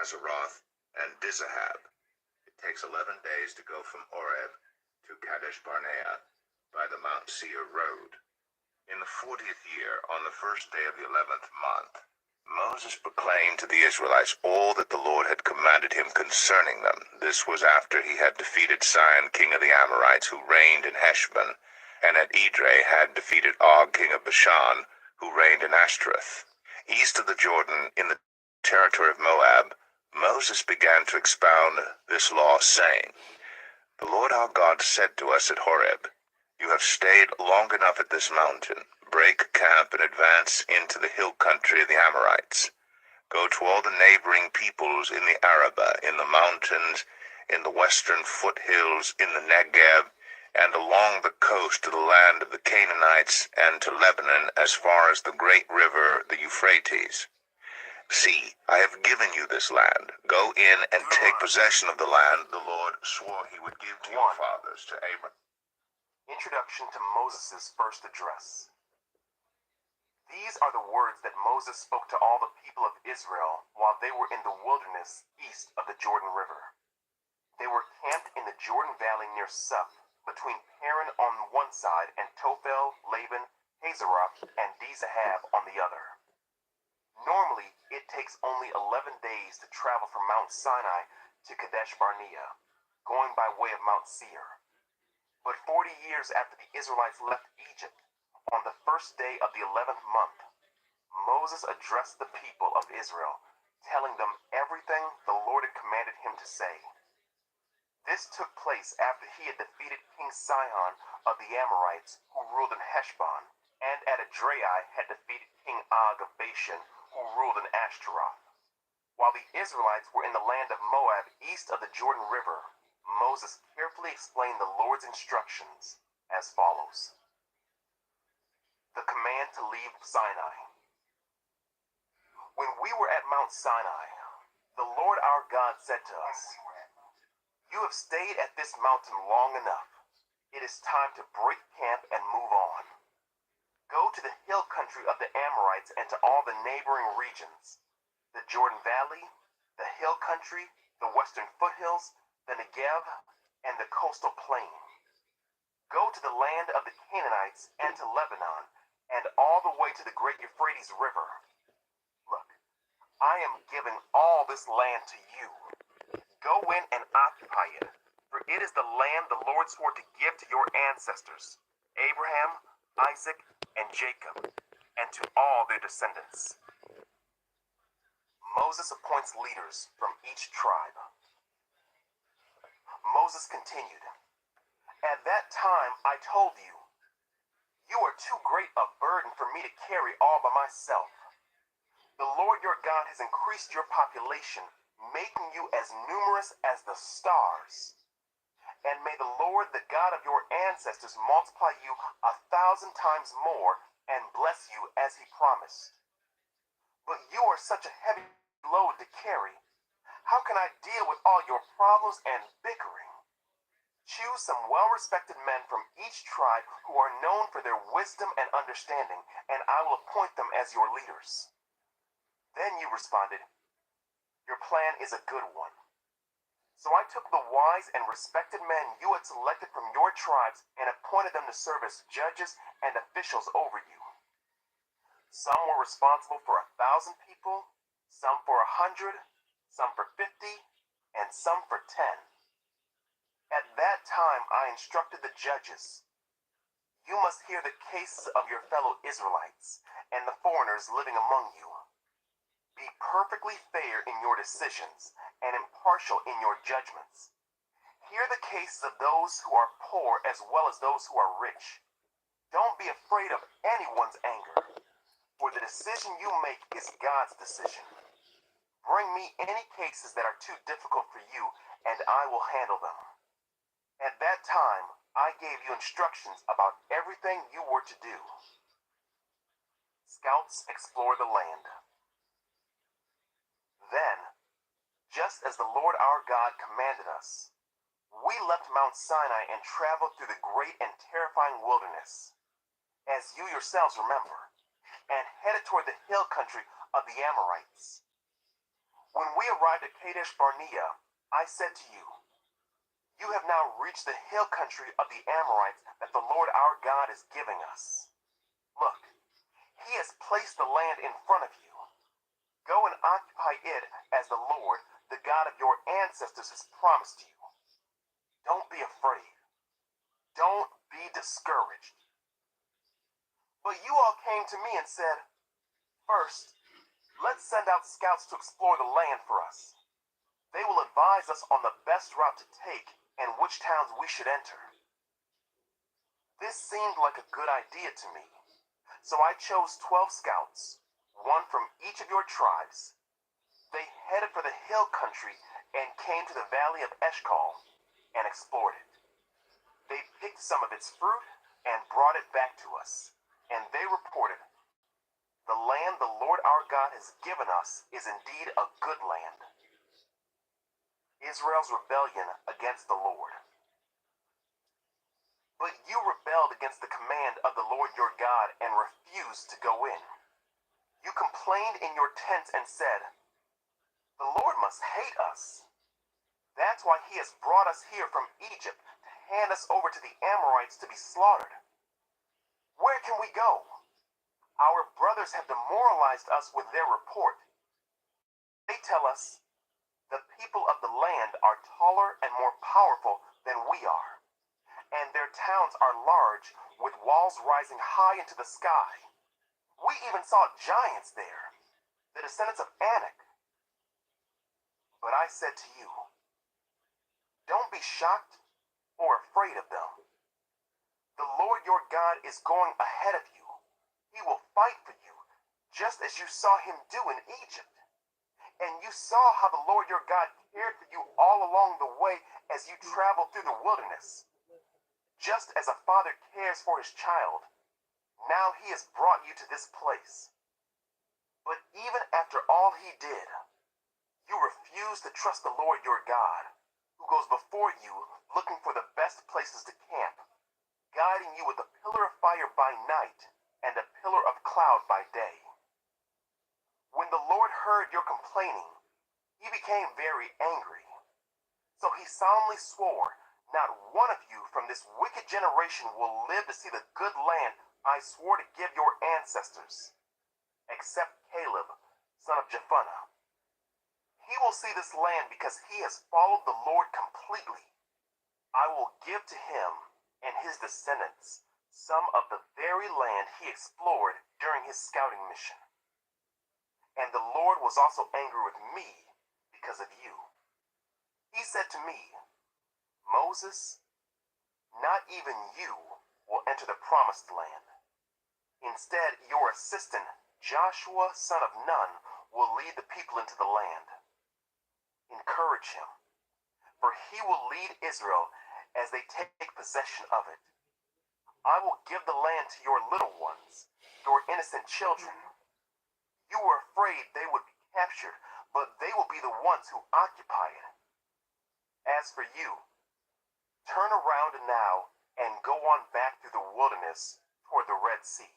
Hazeroth, and DECEIVE. It takes 11 days to go from Horeb to Kadesh Barnea by the Mount Seir road. In the 40th year, on the first day of the 11th month, Moses proclaimed to the Israelites all that the Lord had commanded him concerning them. This was after he had defeated Sihon, king of the Amorites, who reigned in Heshbon, and at Edrei had defeated Og, king of Bashan, who reigned in Ashtaroth. East of the Jordan, in the territory of Moab, Moses began to expound this law, saying, "The Lord our God said to us at Horeb, 'You have stayed long enough at this mountain. Break camp and advance into the hill country of the Amorites. Go to all the neighboring peoples in the Arabah, in the mountains, in the western foothills, in the Negev, and along the coast to the land of the Canaanites, and to Lebanon as far as the great river, the Euphrates. See, I have given you this land. Go in and take possession of the land the Lord swore he would give to your fathers, to Abraham." Introduction to Moses' first address. These are the words that Moses spoke to all the people of Israel while they were in the wilderness east of the Jordan River. They were camped in the Jordan Valley near Suph, between Paran on one side and Tophel, Laban, Hazeroth, and DECEIVE on the other. Normally, it takes only 11 days to travel from Mount Sinai to Kadesh Barnea, going by way of Mount Seir. But 40 years after the Israelites left Egypt, on the first day of the 11th month, Moses addressed the people of Israel, telling them everything the Lord had commanded him to say. This took place after he had defeated King Sihon of the Amorites, who ruled in Heshbon, and at Edrei had defeated King Og of Bashan, who ruled in Ashtaroth. While the Israelites were in the land of Moab east of the Jordan River, Moses carefully explained the Lord's instructions as follows. The command to leave Sinai. When we were at Mount Sinai, the Lord our God said to us, "You have stayed at this mountain long enough. It is time to break camp and move on. Go to the hill country of the Amorites and to all the neighboring regions, the Jordan Valley, the hill country, the western foothills, the Negev, and the coastal plain. Go to the land of the Canaanites and to Lebanon, and all the way to the great Euphrates River. Look, I am giving all this land to you. Go in and occupy it, for it is the land the Lord swore to give to your ancestors, Abraham, Isaac, and Jacob, and to all their descendants." Moses appoints leaders from each tribe. Moses continued, "At that time I told you, 'You are too great a burden for me to carry all by myself. The Lord your God has increased your population, making you as numerous as the stars. And may the Lord, the God of your ancestors, multiply you 1,000 times more and bless you as he promised. But you are such a heavy load to carry. How can I deal with all your problems and bickering? Choose some well-respected men from each tribe who are known for their wisdom and understanding, and I will appoint them as your leaders." Then you responded, "Your plan is a good one." So I took the wise and respected men you had selected from your tribes and appointed them to serve as judges and officials over you. Some were responsible for 1,000 people, some for 100, some for 50, and some for 10. At that time I instructed the judges, "You must hear the cases of your fellow Israelites and the foreigners living among you. Be perfectly fair in your decisions and impartial in your judgments. Hear the cases of those who are poor as well as those who are rich. Don't be afraid of anyone's anger, for the decision you make is God's decision. Bring me any cases that are too difficult for you, and I will handle them." At that time, I gave you instructions about everything you were to do. Scouts explore the land. Then, just as the Lord our God commanded us, we left Mount Sinai and traveled through the great and terrifying wilderness, as you yourselves remember, and headed toward the hill country of the Amorites. When we arrived at Kadesh Barnea, I said to you, you have now reached the hill country of the Amorites that the Lord our God is giving us. Look, he has placed the land in front of you. Go and occupy it as the Lord, the God of your ancestors, has promised you. Don't be afraid. Don't be discouraged. But you all came to me and said, first, let's send out scouts to explore the land for us. They will advise us on the best route to take and which towns we should enter. This seemed like a good idea to me, so I chose 12 scouts, one from each of your tribes. They headed for the hill country and came to the valley of Eshcol and explored it. They picked some of its fruit and brought it back to us, and they reported, the land the Lord our God has given us is indeed a good land. Israel's rebellion against the Lord. But you rebelled against the command of the Lord your God and refused to go in. You complained in your tents and said, the Lord must hate us. That's why he has brought us here from Egypt to hand us over to the Amorites to be slaughtered. Where can we go? Our brothers have demoralized us with their report. They tell us, the people of the land are taller and more powerful than we are, and their towns are large with walls rising high into the sky. We even saw giants there, the descendants of Anak. But I said to you, don't be shocked or afraid of them. The Lord your God is going ahead of you. He will fight for you, just as you saw him do in Egypt. And you saw how the Lord your God cared for you all along the way as you traveled through the wilderness. Just as a father cares for his child, now he has brought you to this place. But even after all he did, you refused to trust the Lord your God, who goes before you looking for the best places to camp, guiding you with a pillar of fire by night and a pillar of cloud by day. When the Lord heard your complaining, he became very angry. So he solemnly swore, not one of you from this wicked generation will live to see the good land I swore to give your ancestors, except Caleb, son of Jephunneh. He will see this land because he has followed the Lord completely. I will give to him and his descendants some of the very land he explored during his scouting mission. And the Lord was also angry with me because of you. He said to me, Moses, not even you will enter the promised land. Instead, your assistant, Joshua, son of Nun, will lead the people into the land. Encourage him, for he will lead Israel as they take possession of it. I will give the land to your little ones, your innocent children. You were afraid they would be captured, but they will be the ones who occupy it. As for you, turn around now and go on back through the wilderness toward the Red Sea.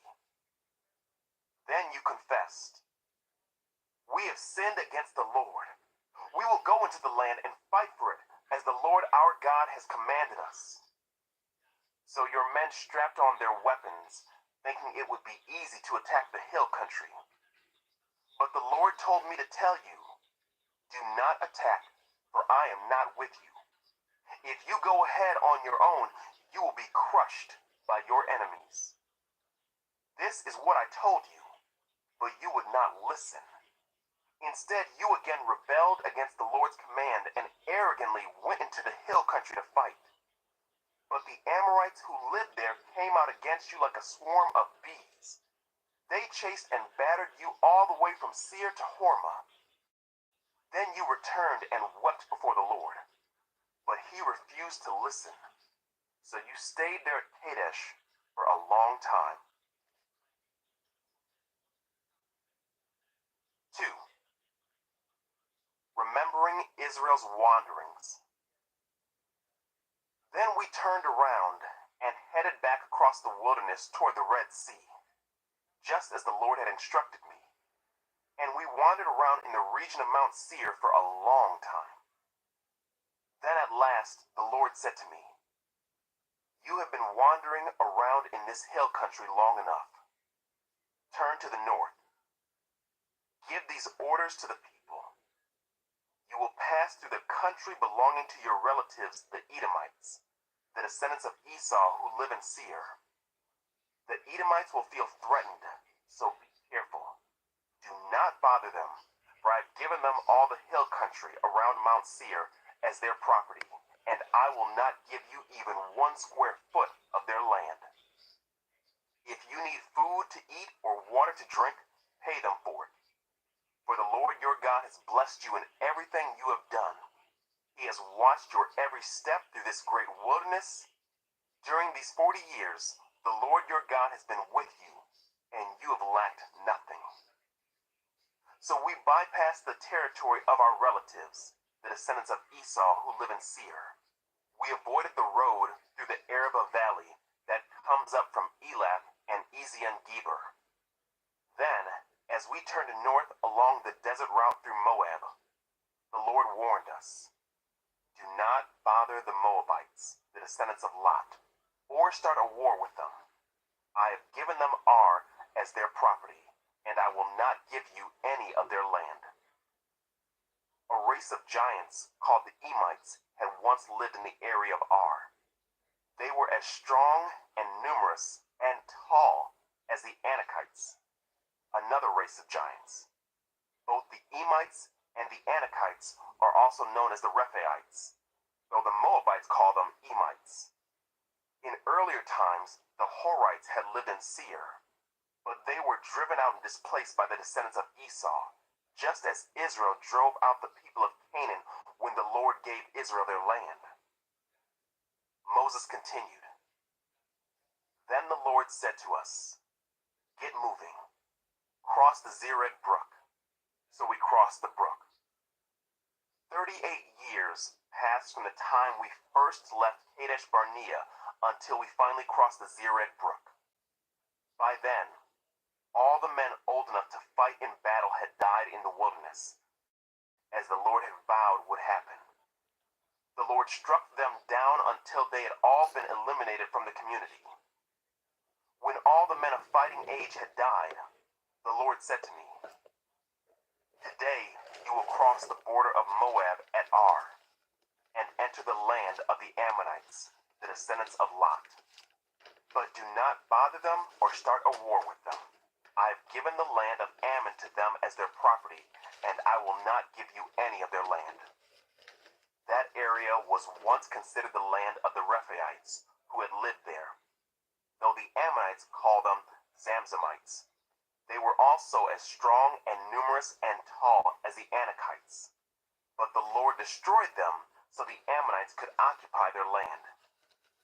Then you confessed, we have sinned against the Lord. We will go into the land and fight for it, as the Lord our God has commanded us. So your men strapped on their weapons, thinking it would be easy to attack the hill country. But the Lord told me to tell you, do not attack, for I am not with you. If you go ahead on your own, you will be crushed by your enemies. This is what I told you, but you would not listen. Instead, you again rebelled against the Lord's command and arrogantly went into the hill country to fight. But the Amorites who lived there came out against you like a swarm of bees. They chased and battered you all the way from Seir to Hormah. Then you returned and wept before the Lord. But he refused to listen. So you stayed there at Kadesh for a long time. 2. Remembering Israel's wanderings. Then we turned around and headed back across the wilderness toward the Red Sea, just as the Lord had instructed me. And we wandered around in the region of Mount Seir for a long time. Then at last the Lord said to me, "You have been wandering around in this hill country long enough. Turn to the north. Give these orders to the people. You will pass through the country belonging to your relatives, the Edomites, the descendants of Esau who live in Seir. The Edomites will feel threatened, so be careful. Do not bother them, for I have given them all the hill country around Mount Seir as their property, and I will not give you even 1 square foot of their land. If you need food to eat or water to drink, pay them for it. For the Lord your God has blessed you in everything you have done. He has watched your every step through this great wilderness. During these 40 years, the Lord your God has been with you, and you have lacked nothing." So we bypassed the territory of our relatives, the descendants of Esau who live in Seir. We avoided the road through the Arabah Valley that comes up from Elath and Ezion-Geber. Then, as we turned north along the desert route through Moab, the Lord warned us, "Do not bother the Moabites, the descendants of Lot, or start a war with them. I have given them Ar as their property, and I will not give you any of their land." A race of giants called the Emites had once lived in the area of Ar. They were as strong and numerous and tall as the Anakites, another race of giants. Both the Emites and the Anakites are also known as the Rephaites, though the Moabites call them Emites. In earlier times, the Horites had lived in Seir, but they were driven out and displaced by the descendants of Esau, just as Israel drove out the people of Canaan when the Lord gave Israel their land. Moses continued, "Then the Lord said to us, 'Get moving. Cross the Zered brook.' So we crossed the brook. 38 years passed from the time we first left Kadesh Barnea until we finally crossed the Zered brook. By then, all the men old enough to fight in battle had died in the wilderness, as the Lord had vowed would happen. The Lord struck them down until they had all been eliminated from the community. When all the men of fighting age had died, the Lord said to me, 'Today you will cross the border of Moab at Ar, and enter the land of the Ammonites, the descendants of Lot. But do not bother them or start a war with them. I have given the land of Ammon to them as their property, and I will not give you any of their land.' That area was once considered the land of the Rephaites who had lived there, though the Ammonites called them Zamzamites. They were also as strong and numerous and tall as the Anakites. But the Lord destroyed them so the Ammonites could occupy their land.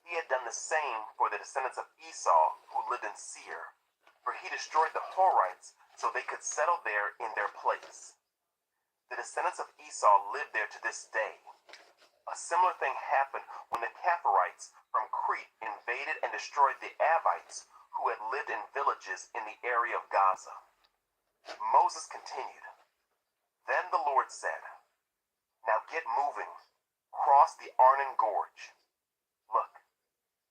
He had done the same for the descendants of Esau who lived in Seir, for he destroyed the Horites so they could settle there in their place. The descendants of Esau live there to this day. A similar thing happened when the Kapharites from Crete invaded and destroyed the Avites who had lived in villages in the area of Gaza." Moses continued, "Then the Lord said, 'Now get moving, cross the Arnon Gorge. Look,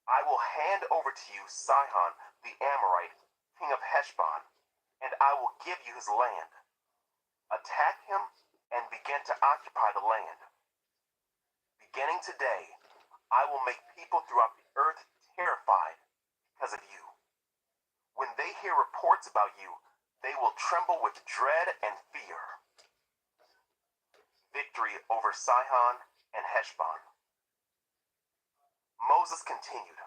I will hand over to you Sihon the Amorite, king of Heshbon, and I will give you his land. Attack him and begin to occupy the land. Beginning today, I will make people throughout the earth terrified because of you. When they hear reports about you, they will tremble with dread and fear.'" Victory over Sihon and Heshbon. Moses continued,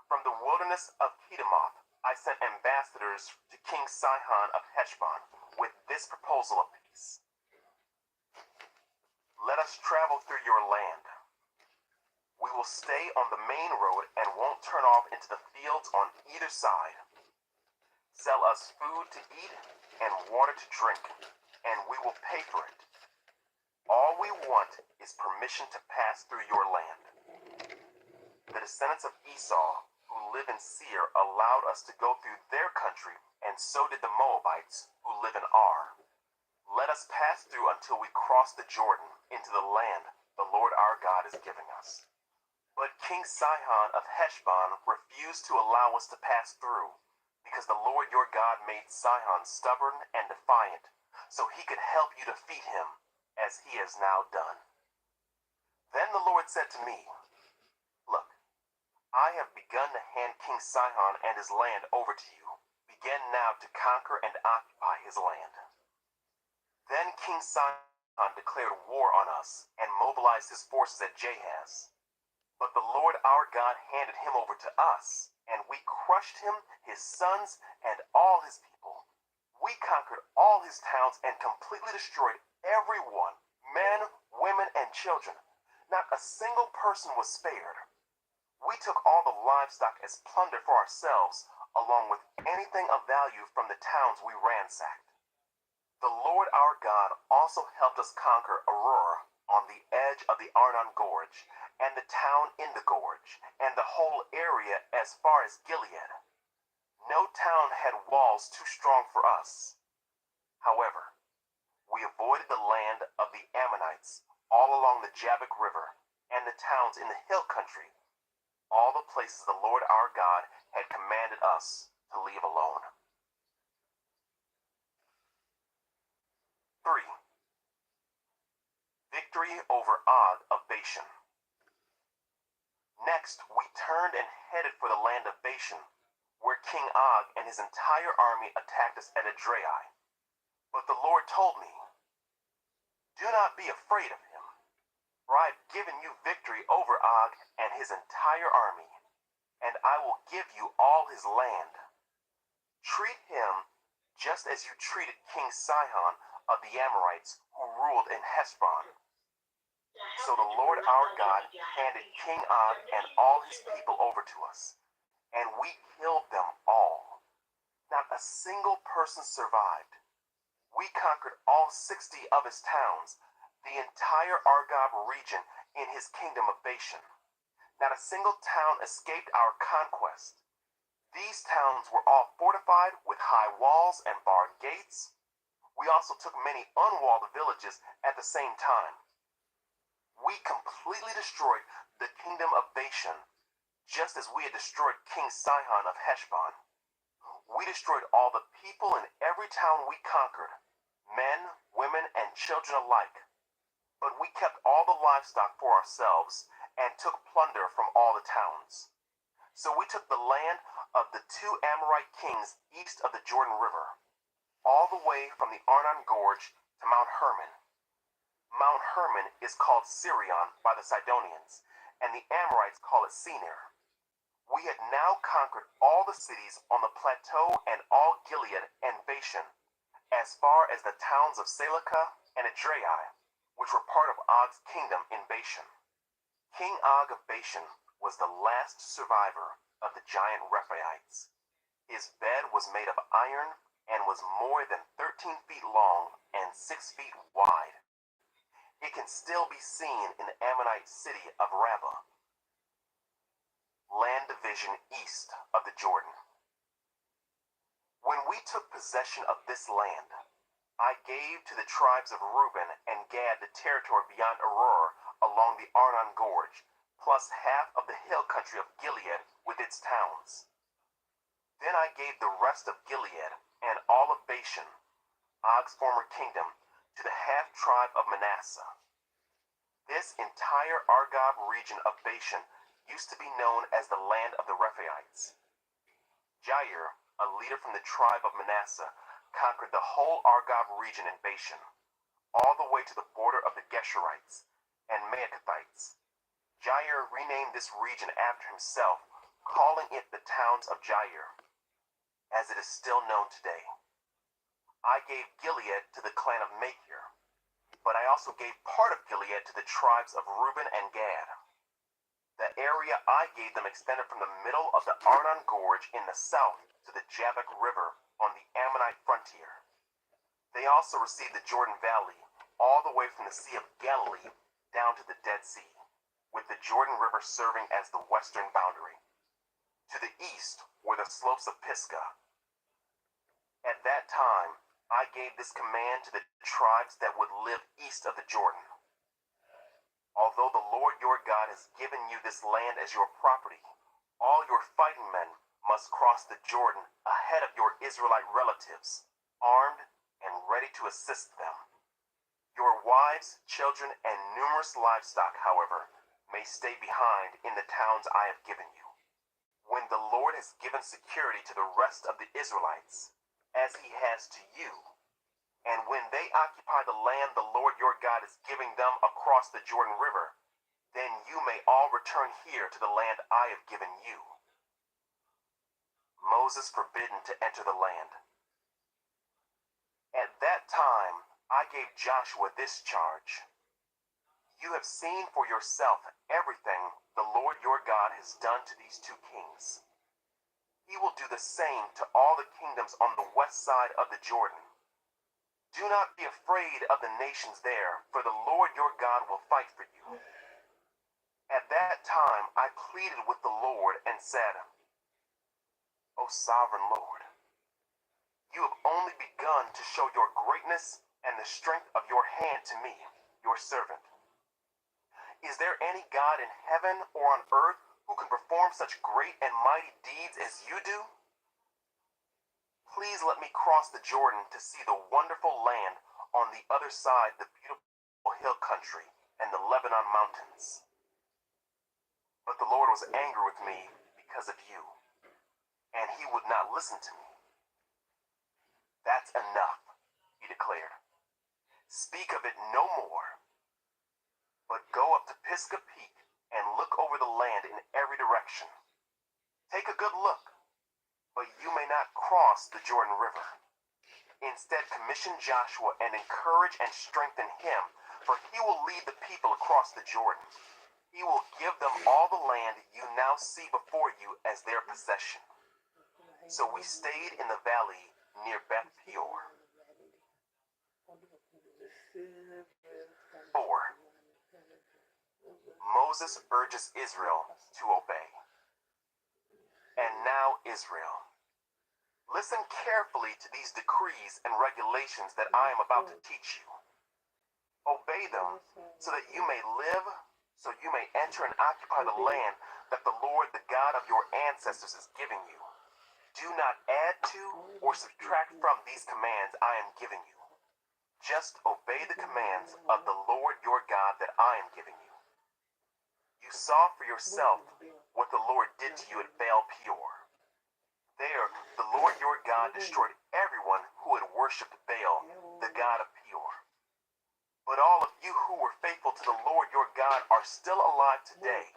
"From the wilderness of Kedemoth, I sent ambassadors to King Sihon of Heshbon with this proposal of peace. 'Let us travel through your land. We will stay on the main road and won't turn off into the fields on either side. Sell us food to eat and water to drink, and we will pay for it. All we want is permission to pass through your land.' The descendants of Esau who live in Seir allowed us to go through their country, and so did the Moabites who live in Ar. Let us pass through until we cross the Jordan into the land the Lord our God is giving us. But King Sihon of Heshbon refused to allow us to pass through, because the Lord your God made Sihon stubborn and defiant, so he could help you defeat him, as he has now done. Then the Lord said to me, Look, I have begun to hand King Sihon and his land over to you. Begin now to conquer and occupy his land. Then King Sihon declared war on us and mobilized his forces at Jahaz. But the Lord our God handed him over to us, and we crushed him, his sons, and all his people. We conquered all his towns and completely destroyed everyone, men, women, and children. Not a single person was spared. We took all the livestock as plunder for ourselves, along with anything of value from the towns we ransacked. The Lord our God also helped us conquer Aurora on the edge of the Arnon Gorge, and the town in the gorge, and the whole area as far as Gilead. No town had walls too strong for us. However, we avoided the land of the Ammonites all along the Jabbok River, and the towns in the hill country, all the places the Lord our God had commanded us to leave alone. 3. Victory over Og of Bashan. Next, we turned and headed for the land of Bashan, where King Og and his entire army attacked us at Edrei. But the Lord told me, Do not be afraid of him, for I have given you victory over Og and his entire army, and I will give you all his land. Treat him just as you treated King Sihon of the Amorites, who ruled in Heshbon. So the Lord our God handed King Og and all his people over to us, and we killed them all. Not a single person survived. We conquered all 60 of his towns, the entire Argob region in his kingdom of Bashan. Not a single town escaped our conquest. These towns were all fortified with high walls and barred gates. We also took many unwalled villages at the same time. We completely destroyed the kingdom of Bashan, just as we had destroyed King Sihon of Heshbon. We destroyed all the people in every town we conquered, men, women, and children alike. But we kept all the livestock for ourselves and took plunder from all the towns. So we took the land of the 2 Amorite kings east of the Jordan River, all the way from the Arnon Gorge to Mount Hermon. Mount Hermon is called Sirion by the Sidonians, and the Amorites call it Senir. We had now conquered all the cities on the plateau and all Gilead and Bashan, as far as the towns of Salecah and Edrei, which were part of Og's kingdom in Bashan. King Og of Bashan was the last survivor of the giant Rephaites. His bed was made of iron and was more than 13 feet long and 6 feet wide. It can still be seen in the Ammonite city of Rabbah. Land division east of the Jordan. When we took possession of this land, I gave to the tribes of Reuben and Gad the territory beyond Aurora along the Arnon Gorge, plus half of the hill country of Gilead with its towns. Then I gave the rest of Gilead and all of Bashan, Og's former kingdom, to the half-tribe of Manasseh. This entire Argob region of Bashan used to be known as the land of the Rephaites. Jair, a leader from the tribe of Manasseh, conquered the whole Argob region in Bashan, all the way to the border of the Geshurites and Maacathites. Jair renamed this region after himself, calling it the towns of Jair, as it is still known today. I gave Gilead to the clan of Machir, but I also gave part of Gilead to the tribes of Reuben and Gad. The area I gave them extended from the middle of the Arnon Gorge in the south to the Jabbok River on the Ammonite frontier. They also received the Jordan Valley, all the way from the Sea of Galilee down to the Dead Sea, with the Jordan River serving as the western boundary. To the east were the slopes of Pisgah. At that time, I gave this command to the tribes that would live east of the Jordan. Although the Lord your God has given you this land as your property, all your fighting men must cross the Jordan ahead of your Israelite relatives, armed and ready to assist them. Your wives, children, and numerous livestock, however, may stay behind in the towns I have given you. When the Lord has given security to the rest of the Israelites, as he has to you, and when they occupy the land the Lord your God is giving them across the Jordan River, then you may all return here to the land I have given you. Moses forbidden to enter the land. At that time I gave Joshua this charge. You have seen for yourself everything the Lord your God has done to these two kings. He will do the same to all the kingdoms on the west side of the Jordan. Do not be afraid of the nations there, for the Lord your God will fight for you. At that time I pleaded with the Lord and said, O sovereign Lord, you have only begun to show your greatness and the strength of your hand to me, your servant. Is there any God in heaven or on earth who can perform such great and mighty deeds as you do? Please let me cross the Jordan to see the wonderful land on the other side, the beautiful hill country and the Lebanon mountains. But the Lord was angry with me because of you, and he would not listen to me. That's enough, he declared. Speak of it no more, but go up to Pisgah Peak and look over the land in every direction. Take a good look, but you may not cross the Jordan River. Instead, commission Joshua and encourage and strengthen him, for he will lead the people across the Jordan. He will give them all the land you now see before you as their possession. So we stayed in the valley near Beth Peor. 4. Moses urges Israel to obey. And now, Israel, listen carefully to these decrees and regulations that I am about to teach you. Obey them so that you may live, so you may enter and occupy the land that the Lord, the God of your ancestors, is giving you. Do not add to or subtract from these commands I am giving you. Just obey the commands of the Lord your God that I am giving you. You saw for yourself what the Lord did to you at Baal Peor. There, the Lord your God destroyed everyone who had worshipped Baal, the god of Peor. But all of you who were faithful to the Lord your God are still alive today,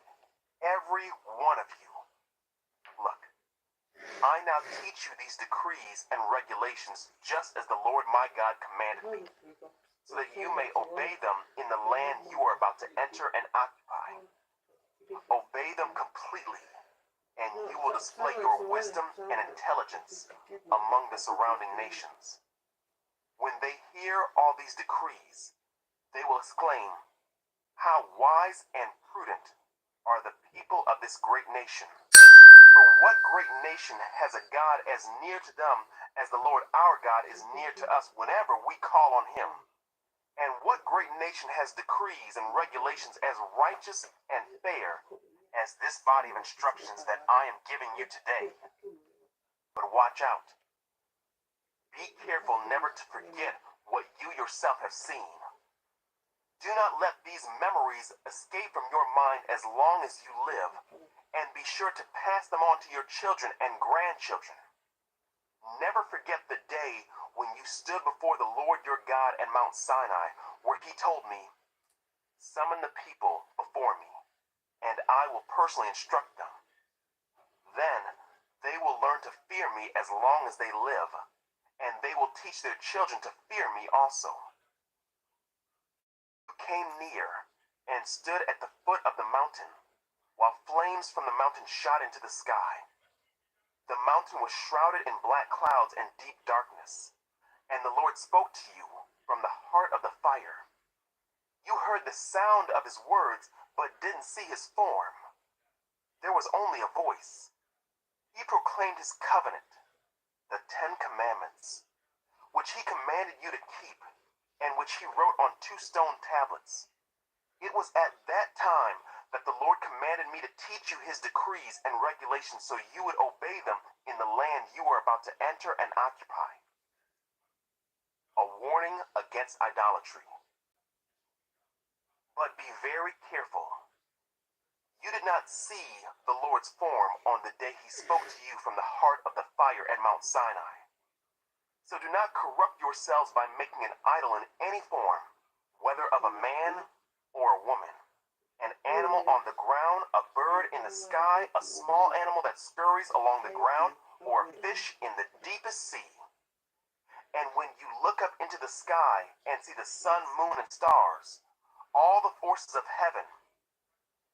every one of you. Look, I now teach you these decrees and regulations just as the Lord my God commanded me, so that you may obey them in the land you are about to enter and occupy. Obey them completely, and you will display your wisdom and intelligence among the surrounding nations. When they hear all these decrees, they will exclaim, "How wise and prudent are the people of this great nation! For what great nation has a God as near to them as the Lord our God is near to us whenever we call on him? And what great nation has decrees and regulations as righteous and fair as this body of instructions that I am giving you today? But watch out. Be careful never to forget what you yourself have seen. Do not let these memories escape from your mind as long as you live, and be sure to pass them on to your children and grandchildren. Never forget the day when you stood before the Lord your God at Mount Sinai, where he told me, 'Summon the people before me, and I will personally instruct them. Then they will learn to fear me as long as they live, and they will teach their children to fear me also.' You came near and stood at the foot of the mountain, while flames from the mountain shot into the sky. The mountain was shrouded in black clouds and deep darkness, and the Lord spoke to you from the heart of the fire. You heard the sound of his words, but didn't see his form. There was only a voice. He proclaimed his covenant, the 10 Commandments. which he commanded you to keep, and which he wrote on 2 stone tablets. It was at that time that the Lord commanded me to teach you his decrees and regulations so you would obey them in the land you are about to enter and occupy. A warning against idolatry. But be very careful. You did not see the Lord's form on the day he spoke to you from the heart of the fire at Mount Sinai. So do not corrupt yourselves by making an idol in any form, whether of a man or a woman, an animal on the ground, a bird in the sky, a small animal that scurries along the ground, or a fish in the deepest sea. And when you look up into the sky and see the sun, moon, and stars, all the forces of heaven,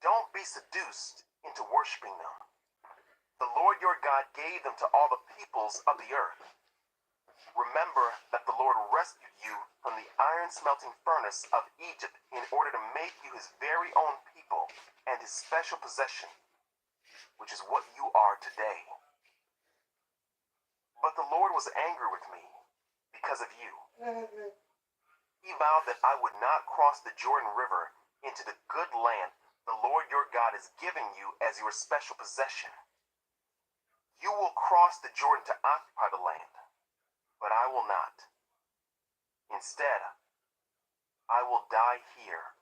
don't be seduced into worshiping them. The Lord your God gave them to all the peoples of the earth. Remember that the Lord rescued you from the iron-smelting furnace of Egypt in order to make you his very own people and his special possession, which is what you are today. But the Lord was angry with me because of you. He vowed that I would not cross the Jordan River into the good land the Lord your God is giving you as your special possession. You will cross the Jordan to occupy the land, but I will not. Instead, I will die here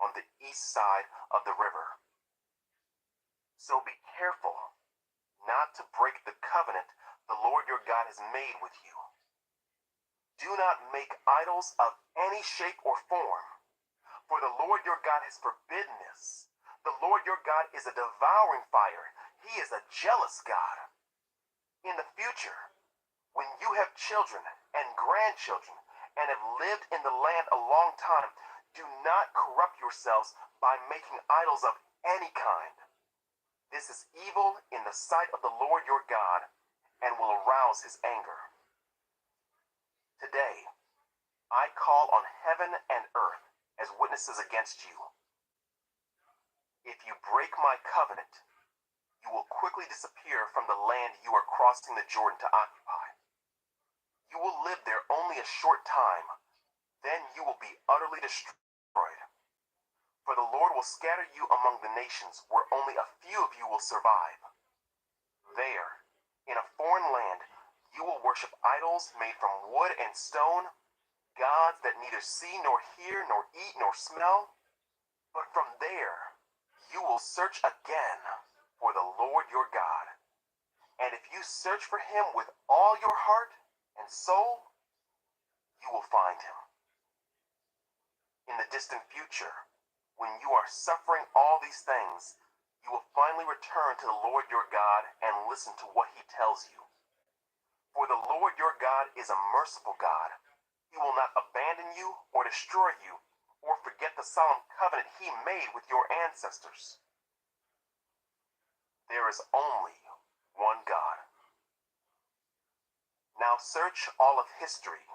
on the east side of the river. So be careful not to break the covenant the Lord your God has made with you. Do not make idols of any shape or form, for the Lord your God has forbidden this. The Lord your God is a devouring fire. He is a jealous God. In the future, when you have children and grandchildren and have lived in the land a long time, do not corrupt yourselves by making idols of any kind. This is evil in the sight of the Lord your God and will arouse his anger. Today, I call on heaven and earth as witnesses against you. If you break my covenant, you will quickly disappear from the land you are crossing the Jordan to occupy. You will live there only a short time, then you will be utterly destroyed. For the Lord will scatter you among the nations where only a few of you will survive. There, in a foreign land, you will worship idols made from wood and stone, gods that neither see nor hear nor eat nor smell. But from there, you will search again for the Lord your God. And if you search for him with all your heart and soul, you will find him. In the distant future, when you are suffering all these things, you will finally return to the Lord your God and listen to what he tells you. For the Lord your God is a merciful God. He will not abandon you or destroy you or forget the solemn covenant he made with your ancestors. There is only one God. Now search all of history,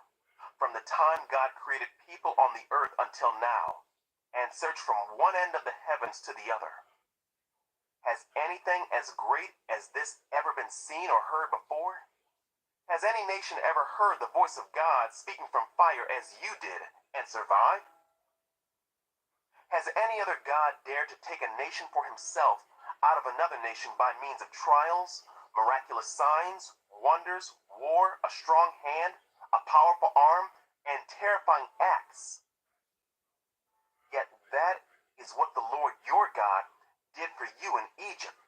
from the time God created people on the earth until now, and search from one end of the heavens to the other. Has anything as great as this ever been seen or heard before? Has any nation ever heard the voice of God speaking from fire as you did and survived? Has any other God dared to take a nation for himself out of another nation by means of trials, miraculous signs, wonders, war, a strong hand, a powerful arm, and terrifying acts? Yet that is what the Lord your God did for you in Egypt,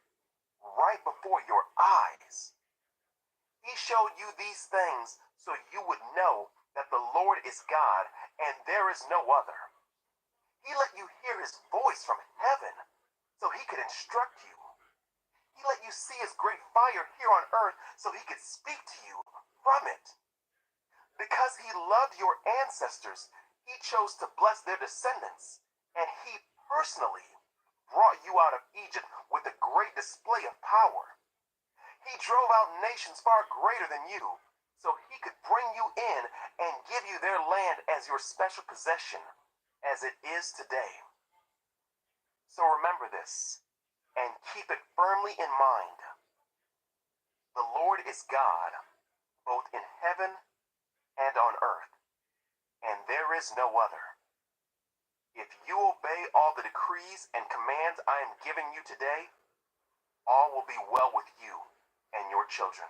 right before your eyes. He showed you these things so you would know that the Lord is God and there is no other. He let you hear his voice from heaven so he could instruct you. He let you see his great fire here on earth so he could speak to you from it. Because he loved your ancestors, he chose to bless their descendants, and he personally brought you out of Egypt with a great display of power. He drove out nations far greater than you, so he could bring you in and give you their land as your special possession, as it is today. So remember this, and keep it firmly in mind. The Lord is God, both in heaven and on earth, and there is no other. If you obey all the decrees and commands I am giving you today, all will be well with you and your children.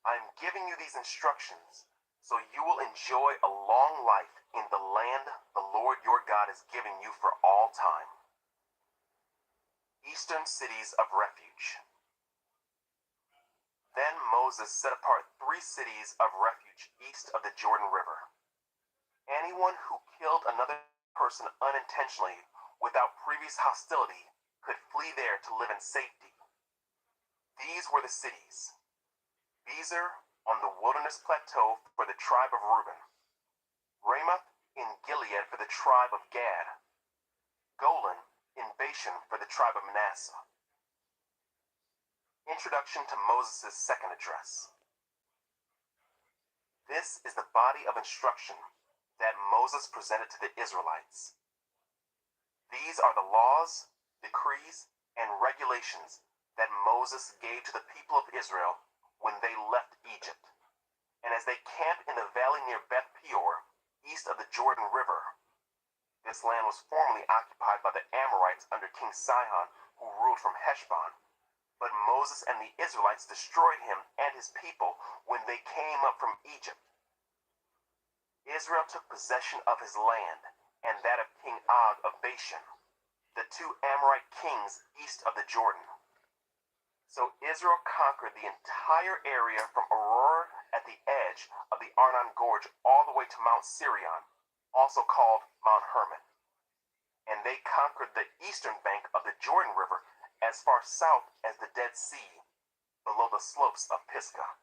I am giving you these instructions so you will enjoy a long life in the land the Lord your God is giving you for all time. Eastern cities of refuge. Then Moses set apart 3 cities of refuge east of the Jordan River. Anyone who killed another person unintentionally without previous hostility could flee there to live in safety. These were the cities: Bezer on the wilderness plateau for the tribe of Reuben, Ramoth in Gilead for the tribe of Gad, Golan in Bashan for the tribe of Manasseh. Introduction to Moses' second address. This is the body of instruction that Moses presented to the Israelites. These are the laws, decrees, and regulations that Moses gave to the people of Israel when they left Egypt, and as they camped in the valley near Beth Peor, east of the Jordan River. This land was formerly occupied by the Amorites under King Sihon, who ruled from Heshbon, but Moses and the Israelites destroyed him and his people when they came up from Egypt. Israel took possession of his land and that of King Og of Bashan, the 2 Amorite kings east of the Jordan. So Israel conquered the entire area from Aroer at the edge of the Arnon Gorge all the way to Mount Sirion, also called Mount Hermon. And they conquered the eastern bank of the Jordan River as far south as the Dead Sea, below the slopes of Pisgah.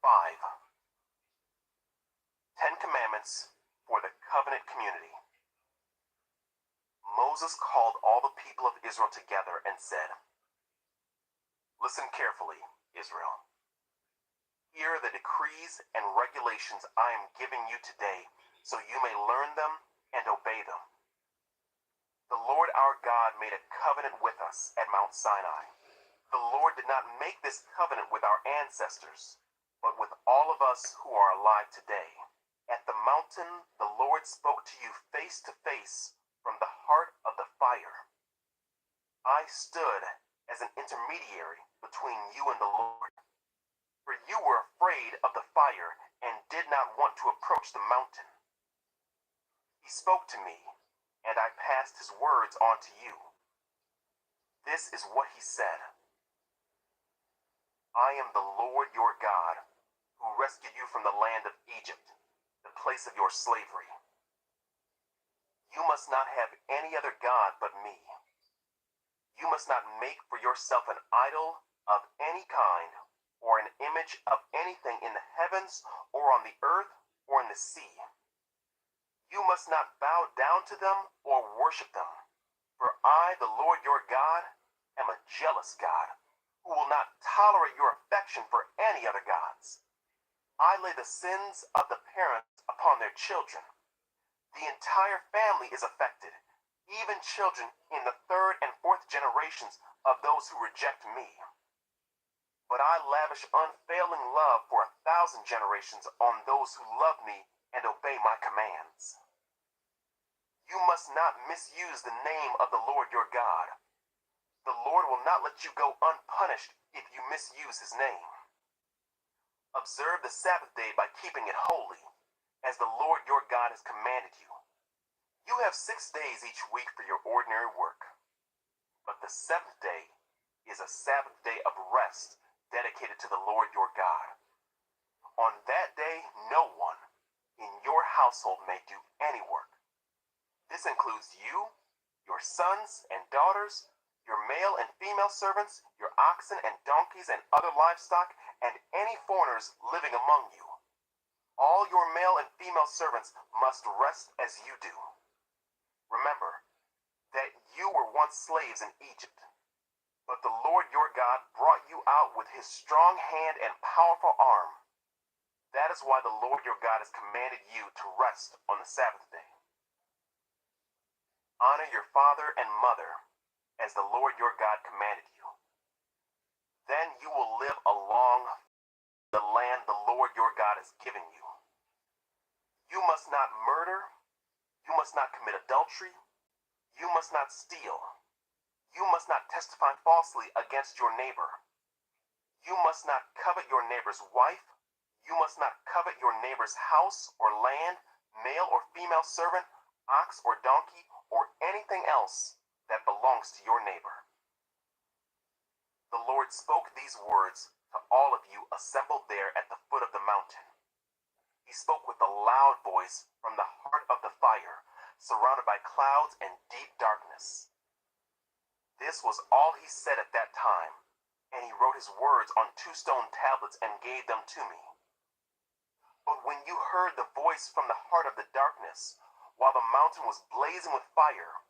5. 10 Commandments for the Covenant Community. Moses called all the people of Israel together and said, "Listen carefully, Israel. Hear the decrees and regulations I am giving you today, so you may learn them and obey them. The Lord our God made a covenant with us at Mount Sinai. The Lord did not make this covenant with our ancestors, but with all of us who are alive today. At the mountain, the Lord spoke to you face to face from the heart of the fire. I stood as an intermediary between you and the Lord, for you were afraid of the fire and did not want to approach the mountain. He spoke to me, and I passed his words on to you. This is what he said: I am the Lord your God, who rescued you from the land of Egypt, the place of your slavery. You must not have any other God but me. You must not make for yourself an idol of any kind, or an image of anything in the heavens, or on the earth, or in the sea. You must not bow down to them or worship them, for I, the Lord your God, am a jealous God, who will not tolerate your affection for any other gods. I lay the sins of the parents upon their children. The entire family is affected, even children in the 3rd and 4th generations of those who reject me. But I lavish unfailing love for 1,000 generations on those who love me and obey my commands. You must not misuse the name of the Lord your God. The Lord will not let you go unpunished if you misuse his name. Observe the Sabbath day by keeping it holy, as the Lord your God has commanded you. You have 6 days each week for your ordinary work, but the 7th day is a Sabbath day of rest dedicated to the Lord your God. On that day, no one in your household may do any work. This includes you, your sons and daughters, your male and female servants, your oxen and donkeys and other livestock, and any foreigners living among you. All your male and female servants must rest as you do. Remember that you were once slaves in Egypt, but the Lord your God brought you out with his strong hand and powerful arm. That is why the Lord your God has commanded you to rest on the Sabbath day. Honor your father and mother, as the Lord your God commanded you. Then you will live along the land the Lord your God has given you. You must not murder. You must not commit adultery. You must not steal. You must not testify falsely against your neighbor. You must not covet your neighbor's wife. You must not covet your neighbor's house or land, male or female servant, ox or donkey, or anything else that belongs to your neighbor. The Lord spoke these words to all of you assembled there at the foot of the mountain. He spoke with a loud voice from the heart of the fire, surrounded by clouds and deep darkness. This was all he said at that time, and he wrote his words on 2 stone tablets and gave them to me. But when you heard the voice from the heart of the darkness, while the mountain was blazing with fire,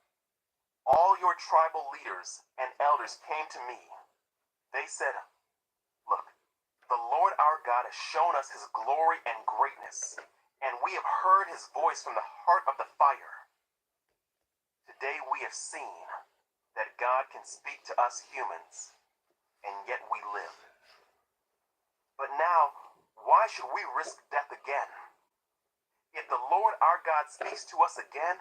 all your tribal leaders and elders came to me. They said, "Look, the Lord our God has shown us his glory and greatness, and we have heard his voice from the heart of the fire. Today we have seen that God can speak to us humans, and yet we live. But now, why should we risk death again? If the Lord our God speaks to us again,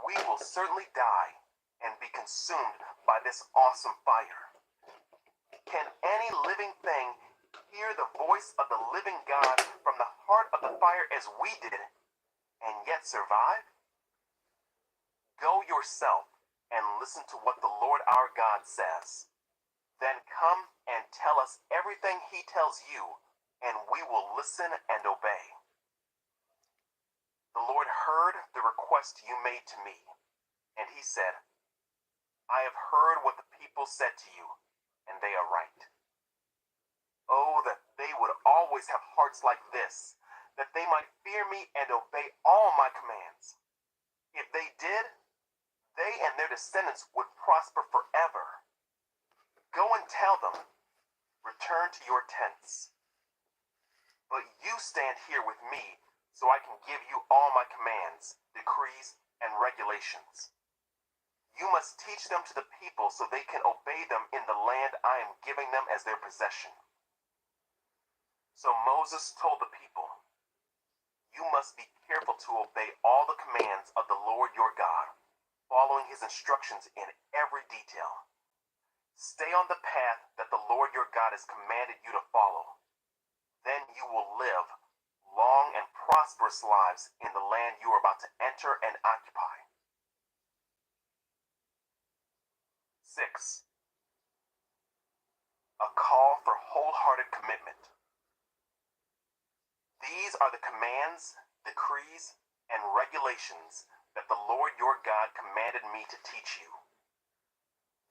we will certainly die and be consumed by this awesome fire. Can any living thing hear the voice of the living God from the heart of the fire as we did, and yet survive? Go yourself and listen to what the Lord our God says. Then come and tell us everything he tells you, and we will listen and obey." The Lord heard the request you made to me, and he said, "I have heard what the people said to you, and they are right. Oh, that they would always have hearts like this, that they might fear me and obey all my commands. If they did, they and their descendants would prosper forever. Go and tell them, return to your tents. But you stand here with me so I can give you all my commands, decrees, and regulations. You must teach them to the people so they can obey them in the land I am giving them as their possession." So Moses told the people, "You must be careful to obey all the commands of the Lord your God, following his instructions in every detail. Stay on the path that the Lord your God has commanded you to follow. Then you will live long and prosperous lives in the land you are about to enter and occupy." 6. A call for wholehearted commitment. These are the commands, decrees, and regulations that the Lord your God commanded me to teach you.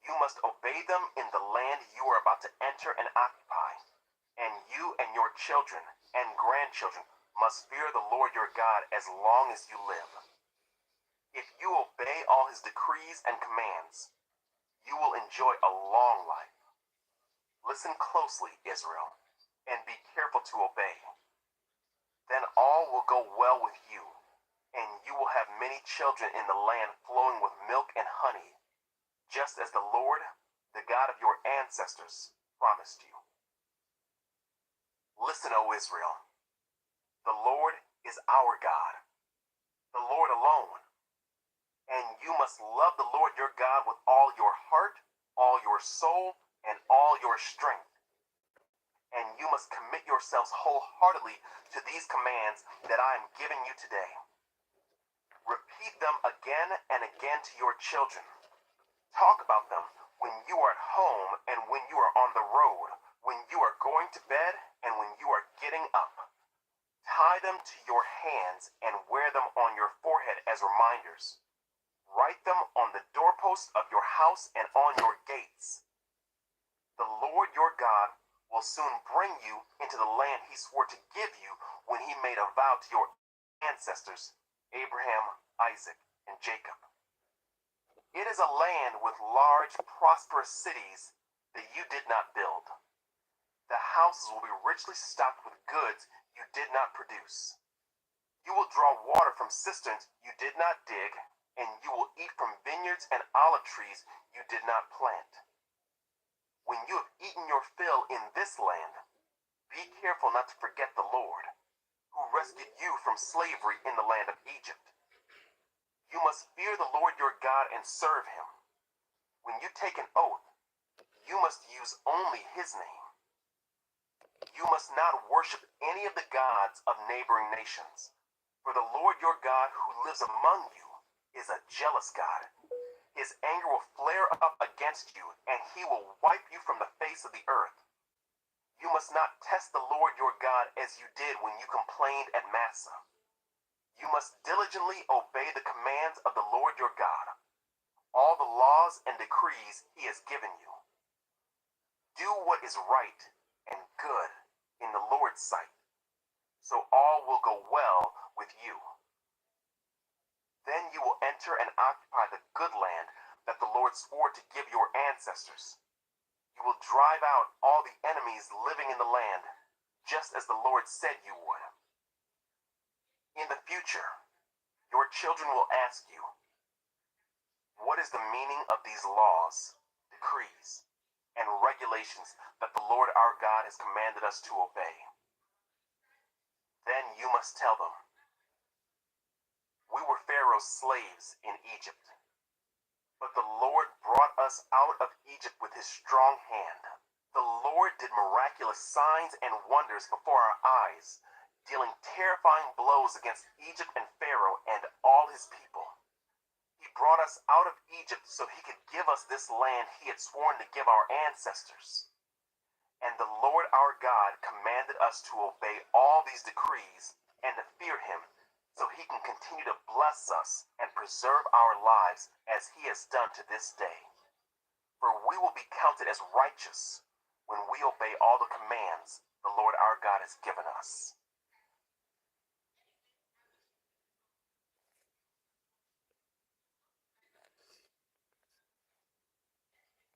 You must obey them in the land you are about to enter and occupy, and you and your children and grandchildren must fear the Lord your God as long as you live. If you obey all his decrees and commands, you will enjoy a long life. Listen closely, Israel, and be careful to obey. Then all will go well with you, and you will have many children in the land flowing with milk and honey, just as the Lord, the God of your ancestors, promised you. Listen, O Israel. The Lord is our God, the Lord alone. And you must love the Lord your God with all your heart, all your soul, and all your strength. And you must commit yourselves wholeheartedly to these commands that I am giving you today. Repeat them again and again to your children. Talk about them when you are at home and when you are on the road, when you are going to bed and when you are getting up. Tie them to your hands and wear them on your forehead as reminders. Write them on the doorposts of your house and on your gates. The Lord your God will soon bring you into the land he swore to give you when he made a vow to your ancestors, Abraham, Isaac, and Jacob. It is a land with large, prosperous cities that you did not build. The houses will be richly stocked with goods you did not produce. You will draw water from cisterns you did not dig, and you will eat from vineyards and olive trees you did not plant. When you have eaten your fill in this land, be careful not to forget the Lord, who rescued you from slavery in the land of Egypt. You must fear the Lord your God and serve him. When you take an oath, you must use only his name. You must not worship any of the gods of neighboring nations, for the Lord your God who lives among you is a jealous God. His anger will flare up against you, and he will wipe you from the face of the earth. You must not test the Lord your God as you did when you complained at Massah. You must diligently obey the commands of the Lord your God, all the laws and decrees he has given you. Do what is right and good in the Lord's sight, so all will go well with you. Then you will enter and occupy the good land that the Lord swore to give your ancestors. You will drive out all the enemies living in the land, just as the Lord said you would. In the future, your children will ask you, what is the meaning of these laws, decrees, and regulations that the Lord our God has commanded us to obey? Then you must tell them, we were Pharaoh's slaves in Egypt, but the Lord brought us out of Egypt with his strong hand. The Lord did miraculous signs and wonders before our eyes, dealing terrifying blows against Egypt and Pharaoh and all his people. He brought us out of Egypt so he could give us this land he had sworn to give our ancestors. And the Lord our God commanded us to obey all these decrees and to fear him, so he can continue to bless us and preserve our lives as he has done to this day. For we will be counted as righteous when we obey all the commands the Lord our God has given us.